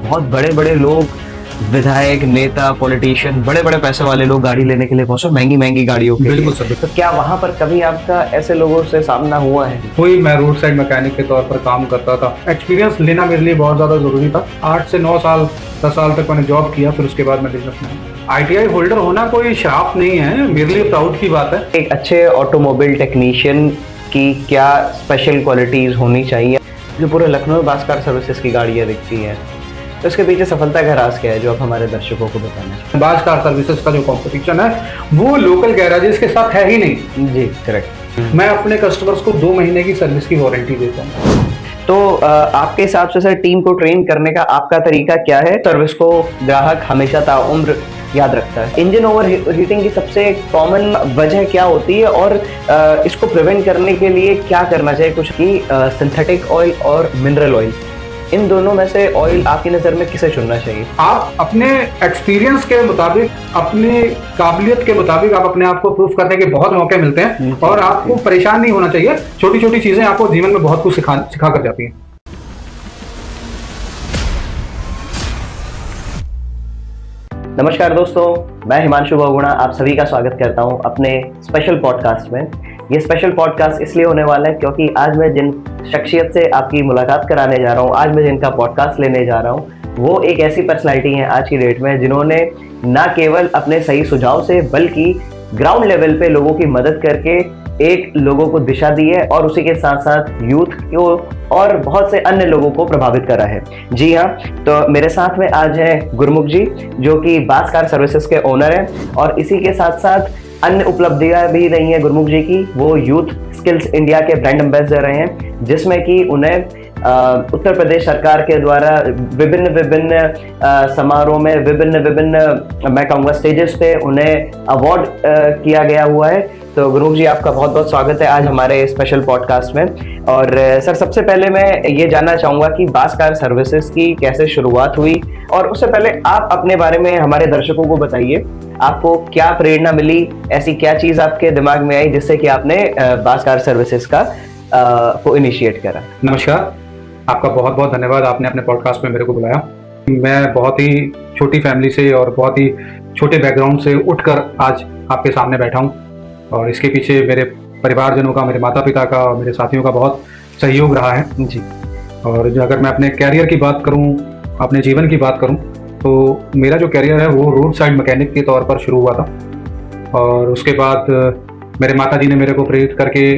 बहुत बड़े बड़े लोग, विधायक, नेता, पॉलिटिशियन, बड़े बड़े पैसे वाले लोग गाड़ी लेने के लिए पहुंचे, महंगी महंगी गाड़ियों के बिल्कुल लिए। सर। तो क्या वहां पर कभी आपका ऐसे लोगों से सामना हुआ है? वही मैं रोड साइड मैकेनिक के तौर पर काम करता था। एक्सपीरियंस लेना मेरे लिए बहुत ज़्यादा ज़रूरी था। 8 से 9 साल 10 साल तक मैंने जॉब किया, फिर उसके बाद मैं बिजनेसमैन। ITI होल्डर होना कोई श्राप नहीं है, मेरे लिए प्राउड की बात है। एक अच्छे ऑटोमोबाइल टेक्नीशियन की क्या स्पेशल क्वालिटीज होनी चाहिए? जो पूरे लखनऊ में भास्कर सर्विसेज की गाड़ियाँ दिखती हैं, तो इसके पीछे सफलता का राज क्या है जो आप हमारे दर्शकों को बताना चाहें? बाज कार सर्विसेज का जो कंपटीशन है वो लोकल गैराजेस के साथ है ही नहीं। जी, करेक्ट। मैं अपने कस्टमर्स को 2 महीने की सर्विस की वारंटी देता हूँ। तो आपके हिसाब से सर टीम को ट्रेन करने का आपका तरीका क्या है? सर्विस को ग्राहक हमेशा ताउम्र याद रखता है। इंजन ओवर हीटिंग की सबसे कॉमन वजह क्या होती है और इसको प्रिवेंट करने के लिए क्या करना चाहिए? कुछ की सिंथेटिक ऑयल और मिनरल ऑयल, इन दोनों में से ऑयल आपकी नज़र में किसे चुनना चाहिए? आप अपने एक्सपीरियंस के मुताबिक, अपनी काबिलियत के मुताबिक आप अपने आप को प्रूफ करने के बहुत मौके मिलते हैं और आपको परेशान नहीं होना चाहिए। छोटी छोटी चीजें आपको जीवन में बहुत कुछ सिखा कर जाती हैं। नमस्कार दोस्तों, मैं हिमांशु बहुगुणा आप सभी का स्वागत करता हूं अपने स्पेशल पॉडकास्ट में। ये स्पेशल पॉडकास्ट इसलिए होने वाला है क्योंकि आज मैं जिन शख्सियत से आपकी मुलाकात कराने जा रहा हूं, आज मैं जिनका पॉडकास्ट लेने जा रहा हूं, वो एक ऐसी पर्सनैलिटी हैं आज की डेट में जिन्होंने ना केवल अपने सही सुझाव से बल्कि ग्राउंड लेवल पे लोगों की मदद करके एक लोगों को दिशा दी है और उसी के साथ साथ यूथ को और बहुत से अन्य लोगों को प्रभावित करा है। जी हाँ, तो मेरे साथ में आज हैं गुरमुख जी, जो कि बाज कार सर्विसेज के ओनर हैं और इसी के साथ साथ अन्य उपलब्धियां भी रही हैं गुरमुख जी की। वो यूथ स्किल्स इंडिया के ब्रांड एम्बेसडर रहे हैं, जिसमें कि उन्हें उत्तर प्रदेश सरकार के द्वारा विभिन्न समारोह में विभिन्न मैं कहूँगा स्टेजेस पे उन्हें अवार्ड किया गया हुआ है। तो गुरमुख जी, आपका बहुत बहुत स्वागत है आज हमारे स्पेशल पॉडकास्ट में। और सर, सबसे पहले मैं ये जानना चाहूँगा कि बाज कार सर्विसेज की कैसे शुरुआत हुई, और उससे पहले आप अपने बारे में हमारे दर्शकों को बताइए, आपको क्या प्रेरणा मिली, ऐसी क्या चीज़ आपके दिमाग में आई जिससे कि आपने बाज कार सर्विसेज का को इनिशिएट करा? नमस्कार, आपका बहुत बहुत धन्यवाद, आपने अपने पॉडकास्ट में मेरे को बुलाया। मैं बहुत ही छोटी फैमिली से और बहुत ही छोटे बैकग्राउंड से उठकर आज आपके सामने बैठा हूँ और इसके पीछे मेरे परिवारजनों का, मेरे माता पिता का और मेरे साथियों का बहुत सहयोग रहा है जी। और अगर मैं अपने कैरियर की बात करूं, अपने जीवन की बात करूं, तो मेरा जो कैरियर है वो रोड साइड मैकेनिक के तौर पर शुरू हुआ था। और उसके बाद मेरे माता जी ने मेरे को प्रेरित करके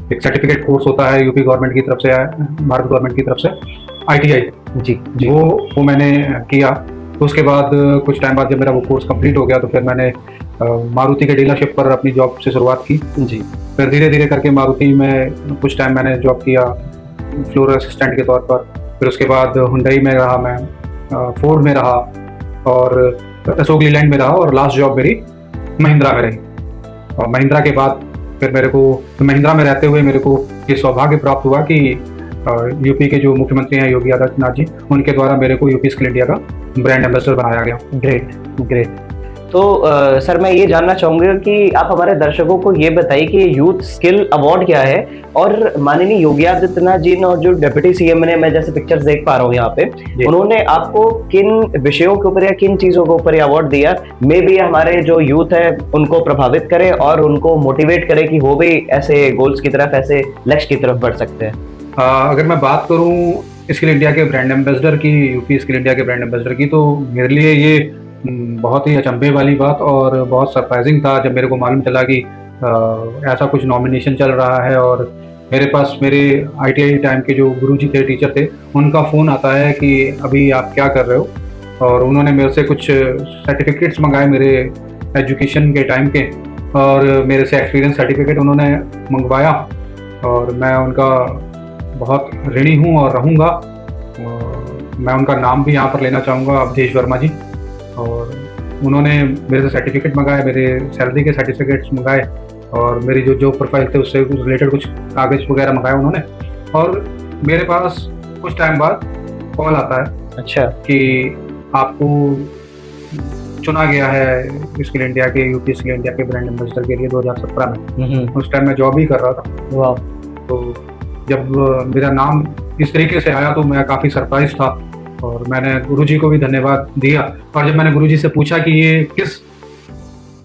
एक सर्टिफिकेट कोर्स होता है यूपी गवर्नमेंट की तरफ से, भारत गवर्नमेंट की तरफ से, ITI जी वो मैंने किया। तो उसके बाद कुछ टाइम बाद जब मेरा वो कोर्स कंप्लीट हो गया तो फिर मैंने मारुति के डीलरशिप पर अपनी जॉब से शुरुआत की जी। फिर धीरे धीरे करके मारुति में कुछ टाइम मैंने जॉब किया फ्लोर असिस्टेंट के तौर पर। फिर उसके बाद हुंडई में रहा, मैं फोर्ड में रहा और अशोक लीलैंड में रहा और लास्ट जॉब मेरी महिंद्रा में रही। और महिंद्रा के बाद फिर मेरे को महिंद्रा में रहते हुए मेरे को ये सौभाग्य प्राप्त हुआ कि यूपी के जो मुख्यमंत्री हैं योगी आदित्यनाथ जी, उनके द्वारा मेरे को यूपी स्किल इंडिया का ब्रांड एम्बेसडर बनाया गया। ग्रेट। तो सर, मैं ये जानना चाहूँगा कि आप हमारे दर्शकों को ये बताइए कि यूथ स्किल अवार्ड क्या है और माननीय योगी आदित्यनाथ जी ने और जो डिप्टी CM ने, मैं जैसे पिक्चर्स देख पा रहा हूँ यहाँ पे, उन्होंने आपको किन विषयों के ऊपर या किन चीज़ों के ऊपर अवार्ड दिया? मे बी हमारे जो यूथ है उनको प्रभावित करे और उनको मोटिवेट करे कि वो भी ऐसे गोल्स की तरफ, ऐसे लक्ष्य की तरफ बढ़ सकते हैं। अगर मैं बात करूँ स्किल इंडिया के ब्रांड एम्बेसडर की, यूपी स्किल इंडिया के ब्रांड एम्बेसडर की, तो मेरे लिए ये बहुत ही अचंभे वाली बात और बहुत सरप्राइजिंग था जब मेरे को मालूम चला कि ऐसा कुछ नॉमिनेशन चल रहा है। और मेरे पास मेरे ITI टाइम के जो गुरुजी थे, टीचर थे, उनका फ़ोन आता है कि अभी आप क्या कर रहे हो, और उन्होंने मेरे से कुछ सर्टिफिकेट्स मंगाए मेरे एजुकेशन के टाइम के, और मेरे से एक्सपीरियंस सर्टिफिकेट उन्होंने मंगवाया और मैं उनका बहुत ऋणी हूँ और रहूँगा। मैं उनका नाम भी यहाँ पर लेना चाहूँगा, अवधेश वर्मा जी। और उन्होंने मेरे से सर्टिफिकेट मंगाए, मेरे सैलरी के सर्टिफिकेट्स मंगाए और मेरी जो जॉब प्रोफाइल थे उससे रिलेटेड कुछ कागज़ वगैरह मंगाए उन्होंने। और मेरे पास कुछ टाइम बाद कॉल आता है, अच्छा, कि आपको चुना गया है स्किल इंडिया के, यूपी स्किल इंडिया के ब्रांड एम्बेसडर के लिए 2017 में। उस टाइम मैं जॉब ही कर रहा था। वाह। तो जब मेरा नाम इस तरीके से आया तो मैं काफ़ी सरप्राइज था और मैंने गुरुजी को भी धन्यवाद दिया। और जब मैंने गुरुजी से पूछा कि ये किस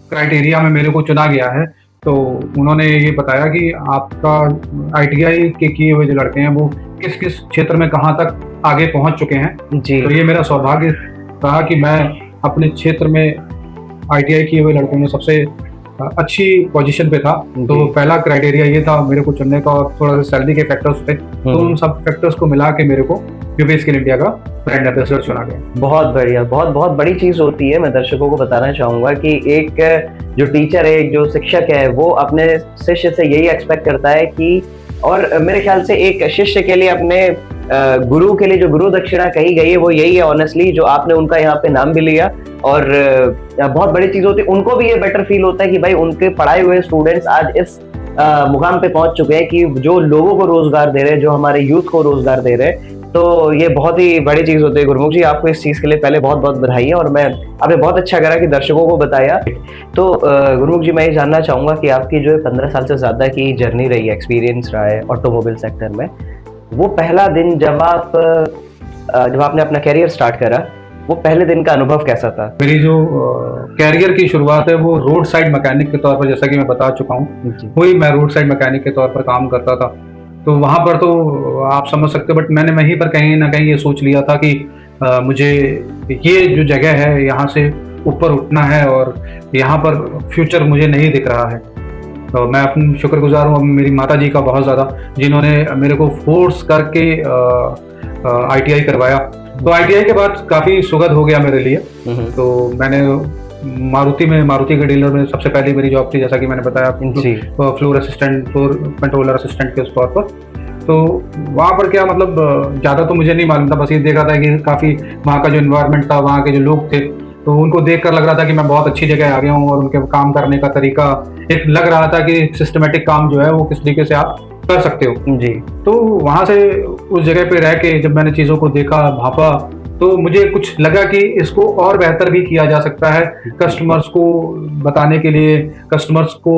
क्राइटेरिया में मेरे को चुना गया है, तो उन्होंने ये बताया कि आपका ITI के किए हुए जो लड़के हैं वो किस किस क्षेत्र में कहाँ तक आगे पहुँच चुके हैं। जी। तो ये मेरा सौभाग्य रहा कि मैं अपने क्षेत्र में ITI किए हुए लड़कों में सबसे अच्छी पोजीशन पे था। तो पहला क्राइटेरिया ये था मेरे को चुनने का, और थोड़ा सा सैलरी के फैक्टर्स थे। तो उन सब फैक्टर्स को मिला के मेरे को यूपी स्किल इंडिया का ब्रांड एम्बेसडर चुना गया। बहुत बढ़िया, बहुत बहुत बड़ी चीज होती है। मैं दर्शकों को बताना चाहूंगा कि एक जो टीचर है, एक जो शिक्षक है, वो अपने शिष्य से यही एक्सपेक्ट करता है कि, और मेरे ख्याल से एक शिष्य के लिए अपने गुरु के लिए जो गुरु दक्षिणा कही गई है वो यही है ऑनेस्टली, जो आपने उनका यहाँ पे नाम भी लिया। और बहुत बड़ी चीज होती है, उनको भी ये बेटर फील होता है कि भाई उनके पढ़ाए हुए स्टूडेंट्स आज इस मुकाम पे पहुंच चुके हैं कि जो लोगों को रोजगार दे रहे हैं, जो हमारे यूथ को रोजगार दे रहे हैं। तो ये बहुत ही बड़ी चीज होती है। गुरमुख जी, आपको इस चीज के लिए पहले बहुत बहुत बधाई है, और मैं आपने बहुत अच्छा करा कि दर्शकों को बताया। तो गुरमुख जी, मैं ये जानना चाहूंगा कि आपकी जो 15 साल से ज्यादा की जर्नी रही है, एक्सपीरियंस रहा है ऑटोमोबाइल सेक्टर में, वो पहला दिन जब आपने अपना कैरियर स्टार्ट करा, वो पहले दिन का अनुभव कैसा था? मेरी जो कैरियर की शुरुआत है वो रोड साइड मैकेनिक के तौर पर, जैसा कि मैं बता चुका हूँ, वही मैं रोड साइड मैकेनिक के तौर पर काम करता था। तो वहाँ पर तो आप समझ सकते हो, बट मैंने वहीं पर कहीं ना कहीं ये सोच लिया था कि मुझे ये जो जगह है यहाँ से ऊपर उठना है, और यहाँ पर फ्यूचर मुझे नहीं दिख रहा है। तो मैं अपनी शुक्रगुजार हूँ मेरी माता जी का बहुत ज़्यादा, जिन्होंने मेरे को फोर्स करके ITI करवाया। तो ITI के बाद काफ़ी सुखद हो गया मेरे लिए। तो मैंने मारुति के डीलर में सबसे पहले मेरी जॉब थी, जैसा कि मैंने बताया, floor assistant, floor controller assistant के तौर पर। तो वहाँ पर क्या मतलब ज़्यादा तो मुझे नहीं मालूम था, बस ये देखा था कि काफ़ी वहाँ का जो इन्वायरमेंट था, वहाँ के जो लोग थे, तो उनको देख कर लग रहा था कि मैं बहुत अच्छी जगह आ गया हूँ, और उनके काम करने का तरीका एक लग रहा था कि सिस्टमेटिक काम जो है वो किस तरीके से आप कर सकते हो जी। तो वहाँ से उस जगह पे रह के जब मैंने चीज़ों को देखा, भापा, तो मुझे कुछ लगा कि इसको और बेहतर भी किया जा सकता है, कस्टमर्स को बताने के लिए, कस्टमर्स को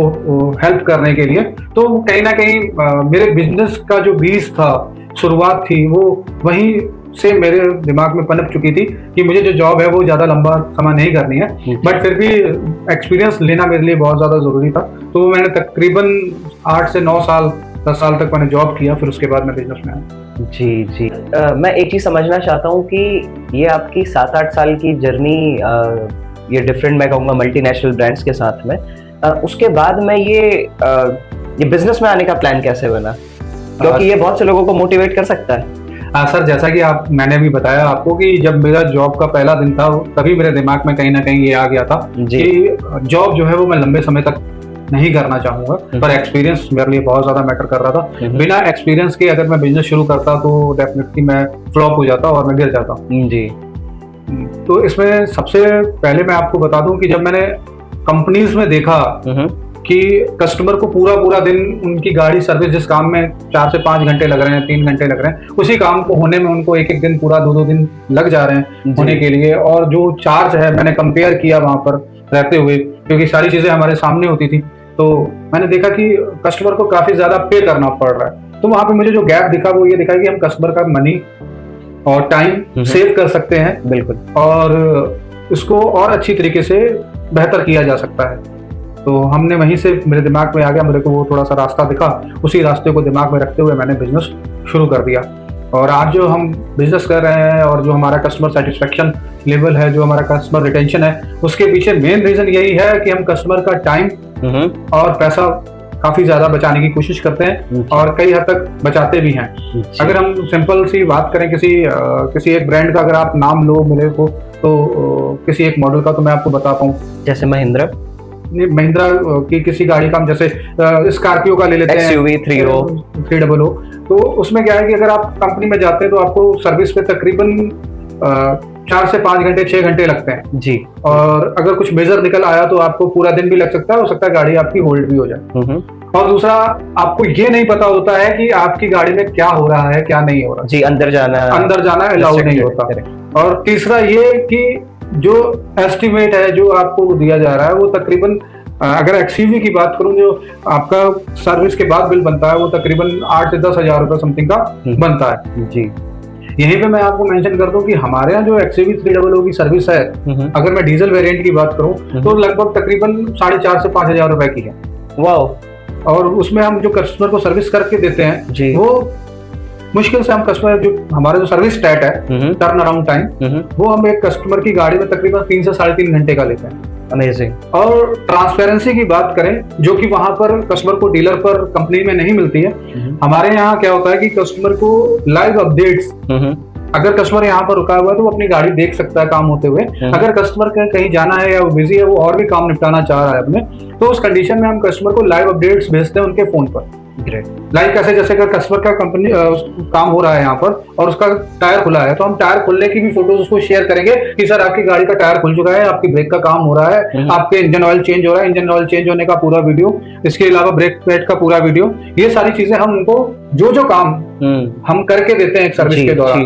हेल्प करने के लिए। तो कहीं ना कहीं मेरे बिजनेस का जो बीज था, शुरुआत थी, वो वहीं से मेरे दिमाग में पनप चुकी थी कि मुझे जो जॉब है वो ज़्यादा लंबा समय नहीं करनी है, बट फिर भी एक्सपीरियंस लेना मेरे लिए बहुत ज़्यादा ज़रूरी था। तो मैंने तकरीबन 8 से 9 साल 10 साल तक मैंने जॉब किया, फिर उसके बाद मैं बिजनेस में आया। जी। मैं एक चीज़ समझना चाहता हूँ कि ये आपकी 7-8 साल की जर्नी, ये डिफरेंट, मैं कहूँगा मल्टीनेशनल ब्रांड्स के साथ में, उसके बाद में ये बिजनेस में आने का प्लान कैसे बना? क्योंकि ये बहुत से लोगों को मोटिवेट कर सकता है। सर, जैसा कि मैंने भी बताया आपको कि जब मेरा जॉब का पहला दिन था, तभी मेरे दिमाग में कहीं ना कहीं ये आ गया था कि जॉब जो है वो मैं लंबे समय तक नहीं करना चाहूंगा, पर एक्सपीरियंस मेरे लिए बहुत ज्यादा मैटर कर रहा था। बिना एक्सपीरियंस के अगर मैं बिजनेस शुरू करता तो डेफिनेटली मैं फ्लॉप हो जाता और मैं गिर जाता जी। तो इसमें सबसे पहले मैं आपको बता दूं कि जब मैंने कंपनीज में देखा कि कस्टमर को पूरा दिन उनकी गाड़ी सर्विस, जिस काम में 4 से 5 घंटे लग रहे हैं, 3 घंटे लग रहे हैं, उसी काम को होने में उनको एक दिन पूरा 2 दिन लग जा रहे हैं होने के लिए। और जो चार्ज है, मैंने कंपेयर किया वहां पर रहते हुए, क्योंकि सारी चीजें हमारे सामने होती थी, तो मैंने देखा कि कस्टमर को काफी ज्यादा पे करना पड़ रहा है। तो वहां पे मुझे जो गैप दिखा वो ये दिखा कि हम कस्टमर का मनी और टाइम सेव कर सकते हैं, बिल्कुल, और इसको और अच्छी तरीके से बेहतर किया जा सकता है। तो हमने वहीं से, मेरे दिमाग में आ गया, मेरे को वो थोड़ा सा रास्ता दिखा, उसी रास्ते को दिमाग में रखते हुए मैंने बिजनेस शुरू कर दिया। और आज जो हम बिजनेस कर रहे हैं और जो हमारा कस्टमर सेटिस्फेक्शन लेवल है, जो हमारा कस्टमर रिटेंशन है, उसके पीछे मेन रीजन यही है कि हम कस्टमर का टाइम और पैसा काफी ज्यादा बचाने की कोशिश करते हैं, और कई हद तक बचाते भी हैं। अगर हम सिंपल सी बात करें, किसी एक ब्रांड का अगर आप नाम लो मेरे को, तो किसी एक मॉडल का तो मैं आपको बताता हूँ, जैसे महिंद्रा की किसी गाड़ी का, हम जैसे स्कॉर्पियो का ले लेते हैं, SUV 300, तो उसमें क्या है कि अगर आप कंपनी में जाते हैं तो आपको सर्विस पे तकरीबन 4 से 5 घंटे 6 घंटे लगते हैं जी। और अगर कुछ मेजर निकल आया तो आपको पूरा दिन भी लग सकता है, हो सकता है गाड़ी आपकी होल्ड भी हो जाए। और दूसरा, आपको ये नहीं पता होता है कि आपकी गाड़ी में क्या हो रहा है, क्या नहीं हो रहा जी, अंदर जाना अलाउ नहीं होता। और तीसरा ये कि जो एस्टिमेट है जो आपको दिया जा रहा है, वो तकरीबन, अगर XUV की बात करूं, जो आपका सर्विस के बाद बिल बनता है वो तकरीबन 8 से 10 हजार रुपए समथिंग का बनता है जी। यहीं पे मैं आपको मेंशन कर दूं कि हमारे यहाँ जो XUV 300 की सर्विस है, अगर मैं डीजल वेरिएंट की बात करूं तो लगभग तकरीबन 4,500 से 5,000 रुपए की है। वाह। और उसमें हम जो कस्टमर को सर्विस करके देते हैं वो मुश्किल से हम कस्टमर जो हमारा जो सर्विस स्टैट है, टर्न अराउंड टाइम, वो हम एक कस्टमर की गाड़ी में तकरीबन 3 से 3.5 घंटे का लेते हैं। अमेजिंग। और ट्रांसपेरेंसी की बात करें जो कि वहां पर कस्टमर को डीलर पर कंपनी में नहीं मिलती है, हमारे यहाँ क्या होता है कि कस्टमर को लाइव अपडेट्स, अगर कस्टमर यहाँ पर रुका हुआ है तो वो अपनी गाड़ी देख सकता है काम होते हुए। अगर कस्टमर कहीं जाना है या वो बिजी है, वो और भी काम निपटाना चाह रहा है अपने, तो उस कंडीशन में हम कस्टमर को लाइव अपडेट्स भेजते हैं उनके फोन पर। लाइक कैसे, जैसे अगर कस्टमर का कंपनी काम हो रहा है यहाँ पर और उसका टायर खुला है, तो हम टायर खुलने की भी फोटोज उसको शेयर करेंगे कि सर आपकी गाड़ी का टायर खुल चुका है, आपकी ब्रेक का काम हो रहा है, आपके इंजन ऑयल चेंज हो रहा है, इंजन ऑयल चेंज होने का पूरा वीडियो, इसके अलावा ब्रेक पैड का पूरा वीडियो, ये सारी चीजें हम उनको जो काम हम करके देते हैं एक सर्विस के दौरान,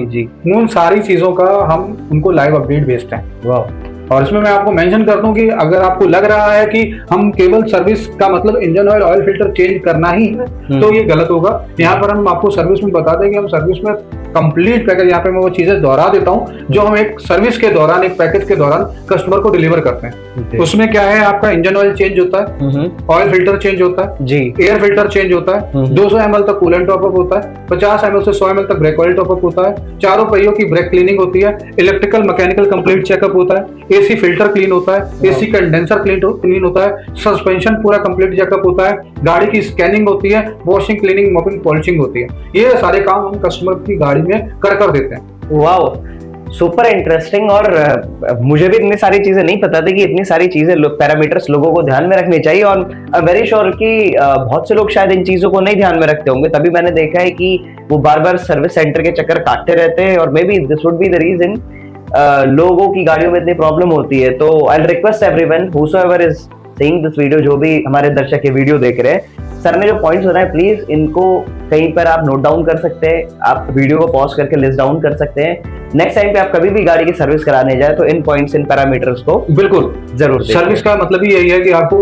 उन सारी चीजों का हम उनको लाइव अपडेट भेजते हैं। वाह। और इसमें मैं आपको मेंशन कर दूं कि अगर आपको लग रहा है कि हम केवल सर्विस का मतलब engine oil, oil filter change करना ही है, तो ये गलत होगा। यहाँ पर हम आपको सर्विस में बता दें कि हम सर्विस में कंप्लीट पैकेज, यहाँ पे मैं वो चीजें दोहरा देता हूँ जो हम एक सर्विस के दौरान, एक पैकेज के दौरान कस्टमर को डिलीवर करते हैं। उसमें क्या है, आपका इंजन ऑयल चेंज होता है, ऑयल फिल्टर चेंज होता है जी, एयर फिल्टर चेंज होता है, 200 ml तक कूलेंट टॉपअप होता है, 50 ml से 100 ml तक ब्रेक ऑयल टॉपअप होता है, चारों पहियों की ब्रेक क्लीनिंग होती है, इलेक्ट्रिकल मैकेनिकल कंप्लीट चेकअप होता है, एसी फिल्टर क्लीन होता है, एसी कंडेंसर क्लीन होता है, सस्पेंशन पूरा कंप्लीट चेकअप होता है, गाड़ी की स्कैनिंग होती है, वॉशिंग, क्लीनिंग, मॉपिंग, पॉलिशिंग होती है। ये सारे काम हम कस्टमर की गाड़ी में कर देते हैं। Wow, super interesting. और मुझे भी इतनी सारी चीजें नहीं पता थी कि इतनी सारी चीजें, पैरामीटर्स लोगों को ध्यान में रखनी चाहिए, और आई वेरी श्योर कि बहुत से लोग शायद इन चीजों को नहीं ध्यान में रखते होंगे, तभी मैंने देखा है कि वो बार बार सर्विस सेंटर के चक्कर काटते रहते हैं, और maybe this would be the reason लोगों की गाड़ियों में इतनी प्रॉब्लम होती है। तो I request everyone whosoever is seeing this video, जो भी हमारे दर्शक ये वीडियो देख रहे हैं, सर ने जो पॉइंट्स बताए प्लीज इनको कहीं पर आप नोट डाउन कर सकते हैं, आप वीडियो को पॉज करके लिस्ट डाउन कर सकते हैं। नेक्स्ट टाइम पे आप कभी भी गाड़ी की सर्विस कराने जाए तो इन पॉइंट्स, इन पैरामीटर्स को बिल्कुल जरूर देखें। सर्विस का मतलब ही यही है कि आपको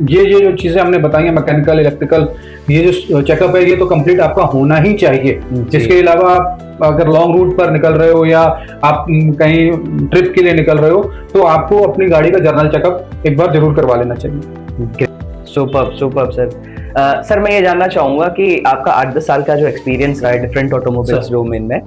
ये जो चीजें हमने बताई हैं, मैकेनिकल, इलेक्ट्रिकल, ये जो चेकअप है ये तो कंप्लीट आपका होना ही चाहिए। जिसके अलावा आप अगर लॉन्ग रूट पर निकल रहे हो या आप कहीं ट्रिप के लिए निकल रहे हो, तो आपको अपनी गाड़ी का जनरल चेकअप एक बार जरूर करवा लेना चाहिए। Super sir. सर मैं ये जानना चाहूंगा कि आपका 8-10 साल का जो एक्सपीरियंस रहा है डिफरेंट ऑटोमोबाइल्स डोमेन में,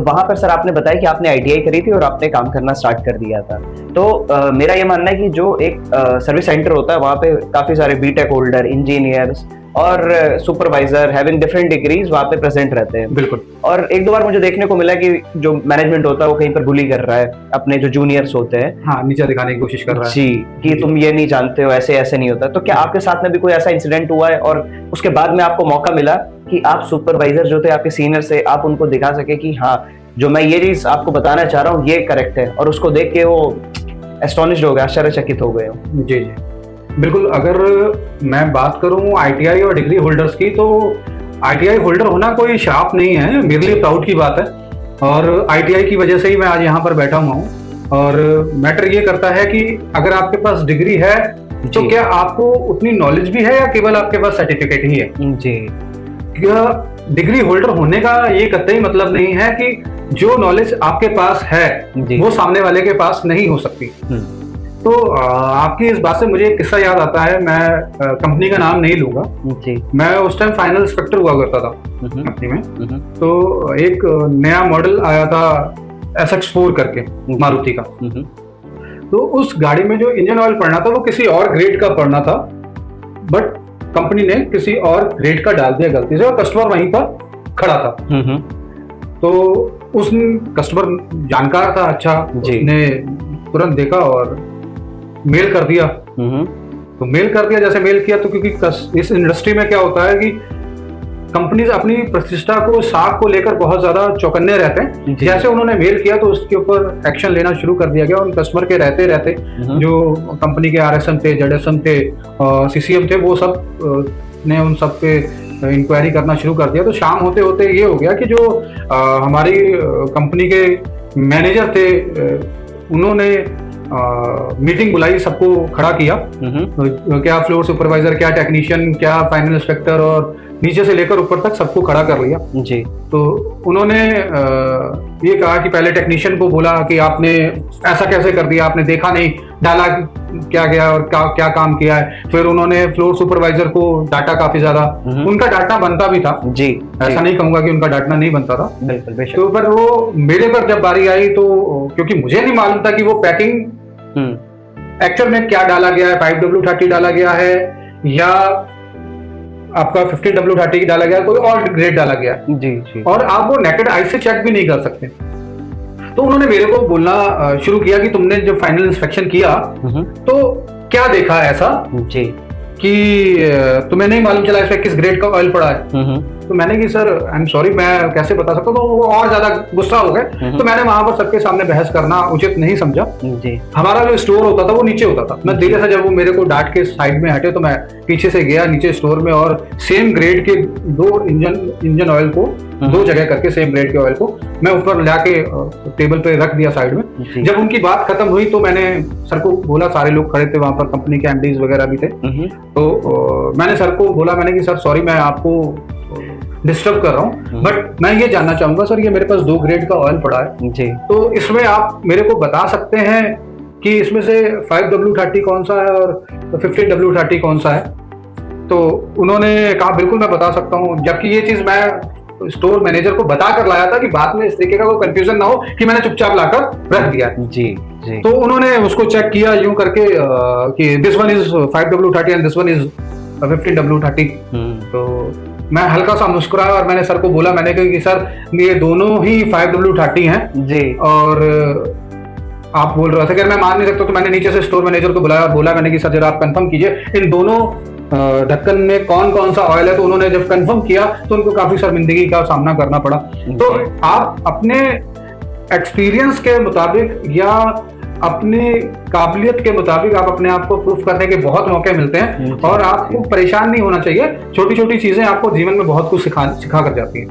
वहां पर सर आपने बताया कि आपने ITI करी थी और आपने काम करना स्टार्ट कर दिया था। तो मेरा ये मानना है कि जो एक सर्विस सेंटर होता है वहाँ पे काफी सारे बीटेक होल्डर, इंजीनियर्स और सुपरवाइजर हैविंग डिफरेंट डिग्रीज वहाँ पे प्रेजेंट रहते हैं। बिल्कुल। और एक दो बार मुझे देखने को मिला कि जो मैनेजमेंट होता है वो कहीं पर बुली कर रहा है अपने जो जूनियर्स होते हैं, हाँ, नीचे दिखाने की कोशिश कर रहा है जी, कि तुम ये नहीं जानते हो, ऐसे ऐसे नहीं होता। तो क्या आपके साथ में भी कोई ऐसा इंसिडेंट हुआ है और उसके बाद में आपको मौका मिला कि आप सुपरवाइजर जो थे, आपके सीनियर से, आप उनको दिखा सके कि हाँ जो मैं ये चीज आपको बताना चाह रहा हूँ ये करेक्ट है, और उसको देख के वो एस्टोनिश्ड हो गए, आश्चर्यचकित हो गए? जी बिल्कुल। अगर मैं बात करूं ITI और डिग्री होल्डर्स की, तो ITI होल्डर होना कोई श्राप नहीं है, मेरे लिए प्राउड की बात है। और ITI की वजह से ही मैं आज यहाँ पर बैठा हुआ हूँ। और मैटर ये करता है कि अगर आपके पास डिग्री है तो क्या आपको उतनी नॉलेज भी है या केवल आपके पास सर्टिफिकेट ही है? जी, क्या डिग्री होल्डर होने का ये कतई मतलब नहीं है कि जो नॉलेज आपके पास है वो सामने वाले के पास नहीं हो सकती। तो आपकी इस बात से मुझे एक किस्सा याद आता है। मैं कंपनी का नाम नहीं लूंगा जी। मैं उस टाइम फाइनल इंस्पेक्टर हुआ करता था कंपनी में। तो एक नया मॉडल आया था SX4 करके, मारुति का। तो उस गाड़ी में जो इंजन ऑयल पड़ना था वो किसी और ग्रेड का पड़ना था, बट कंपनी ने किसी और ग्रेड का डाल दिया गलती से, और कस्टमर वहीं पर खड़ा था। तो उस कस्टमर जानकार था, अच्छा, उसने तुरंत देखा और मेल कर दिया। तो मेल कर दिया, जैसे मेल किया तो क्योंकि इस इंडस्ट्री में क्या होता है कि कंपनीज अपनी प्रतिष्ठा को, साख को लेकर बहुत ज्यादा चौकन्ने रहते हैं। जैसे उन्होंने मेल किया तो उसके ऊपर एक्शन लेना शुरू कर दिया गया। उन कस्टमर के रहते रहते जो कंपनी के RSM थे, ZSM थे, CCM थे, वो सब ने उन सब पे इंक्वायरी करना शुरू कर दिया। तो शाम होते होते ये हो गया कि जो हमारी कंपनी के मैनेजर थे, उन्होंने मीटिंग बुलाई, सबको खड़ा किया, क्या फ्लोर सुपरवाइजर, क्या टेक्नीशियन, क्या फाइनल इंस्पेक्टर और नीचे से लेकर ऊपर तक सबको खड़ा कर लिया जी। तो उन्होंने ये कहा कि पहले टेक्नीशियन को बोला कि आपने ऐसा कैसे कर दिया, आपने देखा नहीं, डाला क्या गया और क्या काम किया है। फिर उन्होंने फ्लोर सुपरवाइजर को डाटा काफी ज्यादा, उनका डाटा बनता भी था जी, ऐसा नहीं कहूंगा कि उनका डाटा नहीं बनता था, बिल्कुल बेशक। तो पर वो मेरे पर जब बारी आई तो क्योंकि मुझे नहीं मालूम था कि वो पैकिंग एक्चुअल में क्या डाला गया है, 5W30 डाला गया है या आपका 15W30 डाला गया, कोई और ग्रेड डाला गया जी जी, और आप वो नेकेड आई से चेक भी नहीं कर सकते। तो उन्होंने मेरे को बोलना शुरू किया कि तुमने जब फाइनल इंस्पेक्शन किया तो क्या देखा ऐसा जी कि तुम्हें नहीं मालूम चला इसमें किस ग्रेड का ऑयल पड़ा है। तो मैंने कि सर आई एम सॉरी, मैं कैसे बता सकता हूँ। तो वो और ज्यादा गुस्सा हो गए, तो मैंने वहां पर सबके सामने बहस करना उचित नहीं समझा जी। हमारा जो स्टोर होता था वो नीचे होता था, मैं धीरे से जब वो मेरे को डांट के साइड में हटे तो मैं पीछे से गया नीचे स्टोर में और सेम ग्रेड के दो इंजन ऑयल को दो जगह करके सेम ग्रेड के ऑयल को मैं ऊपर लाके टेबल पे रख दिया साइड में। जब उनकी बात खत्म हुई तो मैंने सर को बोला, सारे लोग खड़े थे वहां पर, कंपनी के एमडीज वगैरह भी थे, तो मैंने सर को बोला, मैंने कि सर सॉरी मैं आपको डिस्टर्ब कर रहा हूँ, बट मैं ये जानना चाहूंगा सर, ये मेरे पास 2 ग्रेड का ऑयल पड़ा है जी, तो इसमें आप मेरे को बता सकते हैं कि इसमें से 5W30 कौन सा है और 15W30 कौन सा है। तो उन्होंने कहा बिल्कुल मैं बता सकता हूँ, जबकि ये चीज मैं स्टोर मैनेजर को बता कर लाया था कि बाद में इस तरीके का कोई कंफ्यूजन ना हो कि मैंने चुपचाप लाकर रख दिया जी जी। तो उन्होंने उसको चेक किया यूं करके कि this one is 5W30 and this one is 15W30। तो मैं हल्का सा मुस्कुराया और मैंने सर को बोला, मैंने कहा कि सर ये दोनों ही 5W30 हैं जी, और आप बोल रहे थे कि मैं मान नहीं सकता, तो मैंने नीचे से स्टोर मैनेजर को बुलाया और बोला मैंने कि सर जरा आप कंफर्म कीजिए इन दोनों ढक्कन में कौन कौन सा ऑयल है। तो उन्होंने जब कंफर्म किया तो उनको काफी शर्मिंदगी का सामना करना पड़ा। तो आप अपने एक्सपीरियंस के मुताबिक या अपनी काबिलियत के मुताबिक आप अपने आप को प्रूफ करने के बहुत मौके मिलते हैं और आपको परेशान नहीं होना चाहिए। छोटी छोटी चीजें आपको जीवन में बहुत कुछ सिखा कर जाती है।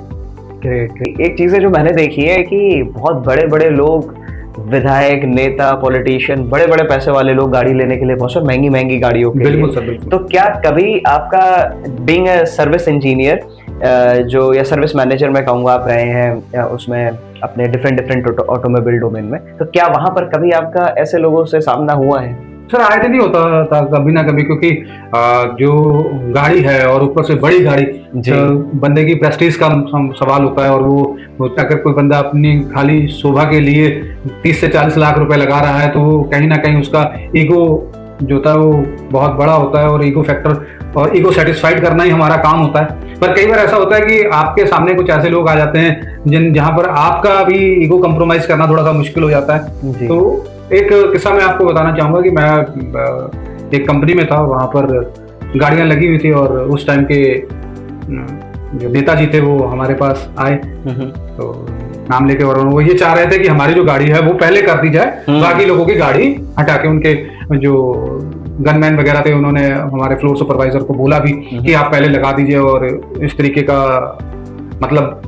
ग्रेट। एक चीज़ है जो मैंने देखी है कि बहुत बड़े बड़े लोग, विधायक, नेता, पॉलिटिशियन, बड़े बड़े पैसे वाले लोग गाड़ी लेने के लिए पहुंचे, महंगी महंगी गाड़ियों के बिल्कुल सर, बिल्कुल। तो क्या कभी आपका बीइंग अ सर्विस इंजीनियर जो या सर्विस मैनेजर मैं कहूँगा आप रहे हैं उसमें अपने डिफरेंट ऑटोमोबाइल डोमेन में, तो क्या वहां पर कभी आपका ऐसे लोगों से सामना हुआ है? सर आए दिन ही होता था कभी ना कभी, क्योंकि जो गाड़ी है और ऊपर से बड़ी गाड़ी, बंदे की प्रेस्टीज का सवाल होता है। और वो अगर कोई बंदा अपनी खाली शोभा के लिए 30 से 40 लाख रुपए लगा रहा है तो वो कहीं ना कहीं उसका ईगो जो होता है वो बहुत बड़ा होता है, और ईगो फैक्टर और ईगो सेटिस्फाइड करना ही हमारा काम होता है। पर कई बार ऐसा होता है कि आपके सामने कुछ ऐसे लोग आ जाते हैं जहां पर आपका भी ईगो कंप्रोमाइज करना थोड़ा सा मुश्किल हो जाता है। तो एक किस्सा मैं आपको बताना चाहूंगा कि मैं एक कंपनी में था, वहां पर गाड़ियां लगी हुई थी और उस टाइम के जो नेताजी थे वो हमारे पास आए, तो नाम लेके, और वो ये चाह रहे थे कि हमारी जो गाड़ी है वो पहले कर दी जाए, बाकी लोगों की गाड़ी हटा के। उनके जो गनमैन वगैरह थे उन्होंने हमारे फ्लोर सुपरवाइजर को बोला भी कि आप पहले लगा दीजिए और इस तरीके का, मतलब